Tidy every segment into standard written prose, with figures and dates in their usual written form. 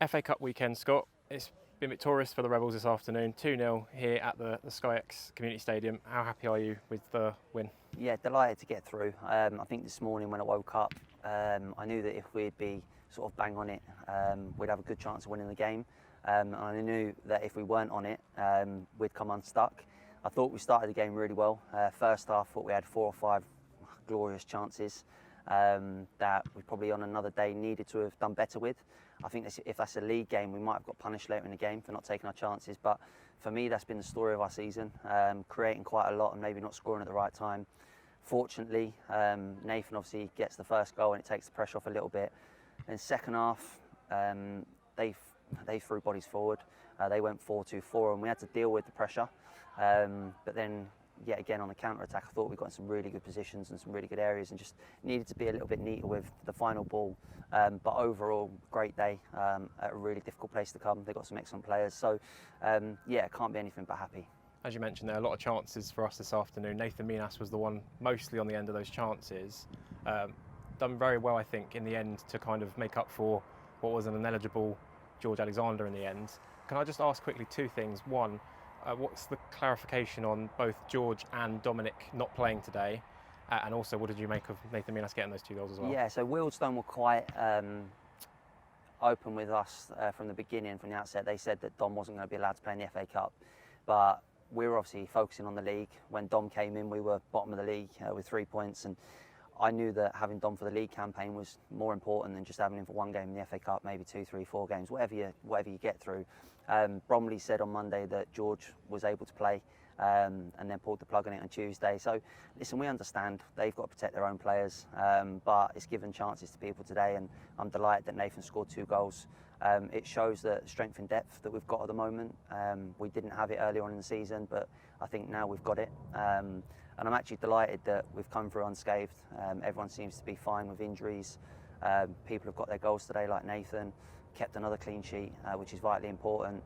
FA Cup weekend, Scott. It's been victorious for the Rebels this afternoon, 2-0 here at the SkyX Community Stadium. How happy are you with the win? Yeah, delighted to get through. I think this morning when I woke up, I knew that if we'd be sort of bang on it, we'd have a good chance of winning the game. And I knew that if we weren't on it, we'd come unstuck. I thought we started the game really well. First half, I thought we had 4 or 5 glorious chances that we probably on another day needed to have done better with. I think if that's a league game, we might have got punished later in the game for not taking our chances. But for me, that's been the story of our season, creating quite a lot and maybe not scoring at the right time. Fortunately, Nathan obviously gets the first goal and it takes the pressure off a little bit. And second half, they threw bodies forward. They went 4-2-4 and we had to deal with the pressure. But then, yet again, on the counter-attack, I thought we got in some really good positions and some really good areas and just needed to be a little bit neater with the final ball. But overall, great day at a really difficult place to come. They've got some excellent players. So, yeah, can't be anything but happy. As you mentioned, there are a lot of chances for us this afternoon. Nathan Minhas was the one mostly on the end of those chances. Done very well, I think, in the end to kind of make up for what was an ineligible George Alexander in the end. Can I just ask quickly 2 things? One, what's the clarification on both George and Dominic not playing today? And also, what did you make of Nathan Minhas getting those 2 goals as well? Yeah, so Wealdstone were quite open with us from the beginning, from the outset. They said that Dom wasn't going to be allowed to play in the FA Cup. But we were obviously focusing on the league. When Dom came in, we were bottom of the league with 3 points. And I knew that having Dom for the league campaign was more important than just having him for 1 game in the FA Cup, maybe 2, 3, 4 games, whatever you get through. Bromley said on Monday that George was able to play and then pulled the plug on it on Tuesday. So, listen, we understand they've got to protect their own players, but it's given chances to people today, and I'm delighted that Nathan scored 2 goals. It shows the strength and depth that we've got at the moment. We didn't have it earlier on in the season, but I think now we've got it. And I'm actually delighted that we've come through unscathed. Everyone seems to be fine with injuries. People have got their goals today, like Nathan, kept another clean sheet, which is vitally important.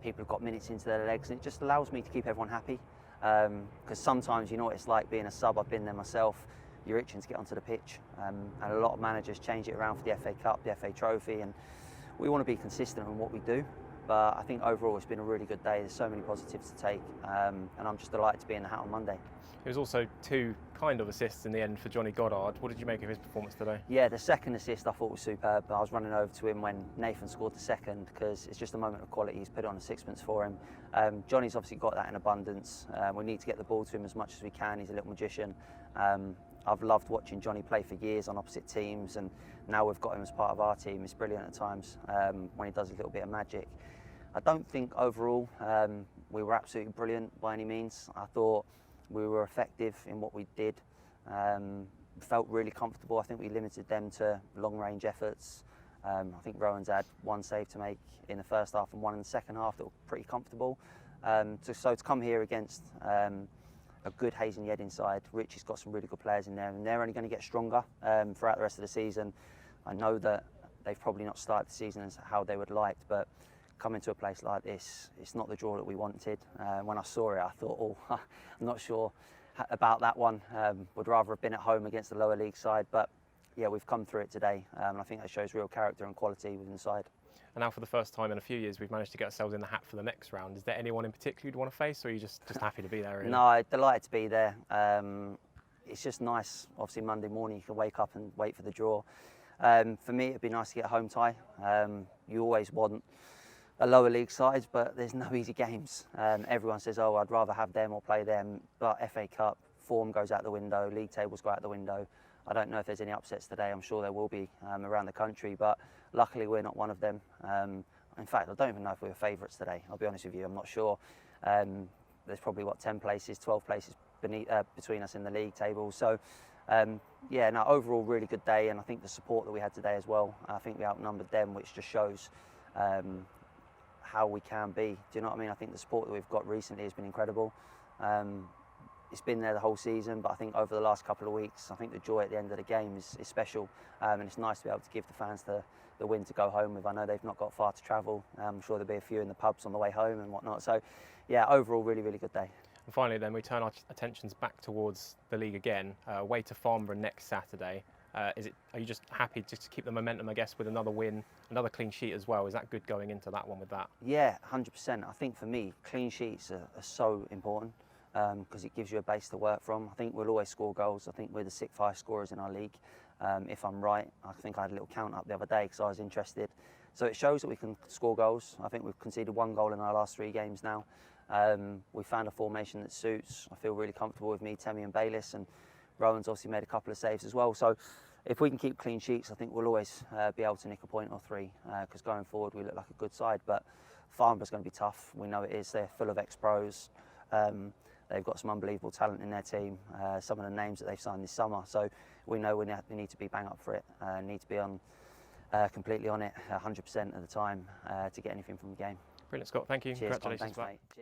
People have got minutes into their legs, and it just allows me to keep everyone happy. Because sometimes, you know what it's like being a sub, I've been there myself, you're itching to get onto the pitch. And a lot of managers change it around for the FA Cup, the FA Trophy, and we want to be consistent in what we do. But I think overall it's been a really good day. There's so many positives to take, and I'm just delighted to be in the hat on Monday. It was also 2 kind of assists in the end for Johnny Goddard. What did you make of his performance today? Yeah, the second assist I thought was superb. I was running over to him when Nathan scored the second because it's just a moment of quality. He's put it on a sixpence for him. Johnny's obviously got that in abundance. We need to get the ball to him as much as we can. He's a little magician. I've loved watching Johnny play for years on opposite teams, and now we've got him as part of our team. It's brilliant at times when he does a little bit of magic. I don't think overall we were absolutely brilliant by any means. I thought we were effective in what we did. Felt really comfortable. I think we limited them to long-range efforts. I think Rowan's had 1 save to make in the first half and 1 in the second half that were pretty comfortable. So to come here against a good Hayes Yeading side, Richie's got some really good players in there, and they're only going to get stronger throughout the rest of the season. I know that they've probably not started the season as how they would like, but coming to a place like this, it's not the draw that we wanted. When I saw it, I thought, oh, I'm not sure about that one. Would rather have been at home against the lower league side, but yeah, we've come through it today, and I think that shows real character and quality within the side. And now for the first time in a few years, we've managed to get ourselves in the hat for the next round. Is there anyone in particular you'd want to face, or are you just happy to be there? Really? No, delighted to be there. It's just nice, obviously Monday morning you can wake up and wait for the draw. For me, it'd be nice to get a home tie. You always want a lower league side, but there's no easy games. Everyone says, oh, I'd rather have them or play them, but FA Cup, form goes out the window, league tables go out the window. I don't know if there's any upsets today. I'm sure there will be around the country, but luckily we're not one of them. In fact, I don't even know if we were favourites today. I'll be honest with you, I'm not sure. There's probably, 10 places, 12 places between us in the league table. So, yeah, no, overall, really good day, and I think the support that we had today as well, I think we outnumbered them, which just shows how we can be. Do you know what I mean? I think the support that we've got recently has been incredible. It's been there the whole season, but I think over the last couple of weeks, I think the joy at the end of the game is special, and it's nice to be able to give the fans the win to go home with. I know they've not got far to travel. I'm sure there'll be a few in the pubs on the way home and whatnot. So, yeah, overall, really, really good day. And finally, then, we turn our attentions back towards the league again, away to Farnborough next Saturday. Are you just happy just to keep the momentum, I guess, with another win, another clean sheet as well? Is that good going into that one with that? Yeah, 100%. I think for me, clean sheets are so important because it gives you a base to work from. I think we'll always score goals. I think we're the 6th highest scorers in our league. If I'm right, I think I had a little count up the other day because I was interested. So it shows that we can score goals. I think we've conceded 1 goal in our last 3 games now. We found a formation that suits. I feel really comfortable with me, Temi and Bayliss, and Rowan's obviously made a couple of saves as well. So if we can keep clean sheets, I think we'll always be able to nick a point or 3 because going forward we look like a good side. But Farnborough's going to be tough. We know it is. They're full of ex-pros. They've got some unbelievable talent in their team. Some of the names that they've signed this summer. So we know we need to be bang up for it. Need to be on completely on it 100% of the time to get anything from the game. Brilliant, Scott. Thank you. Cheers, Congratulations. Thanks, mate. Cheers.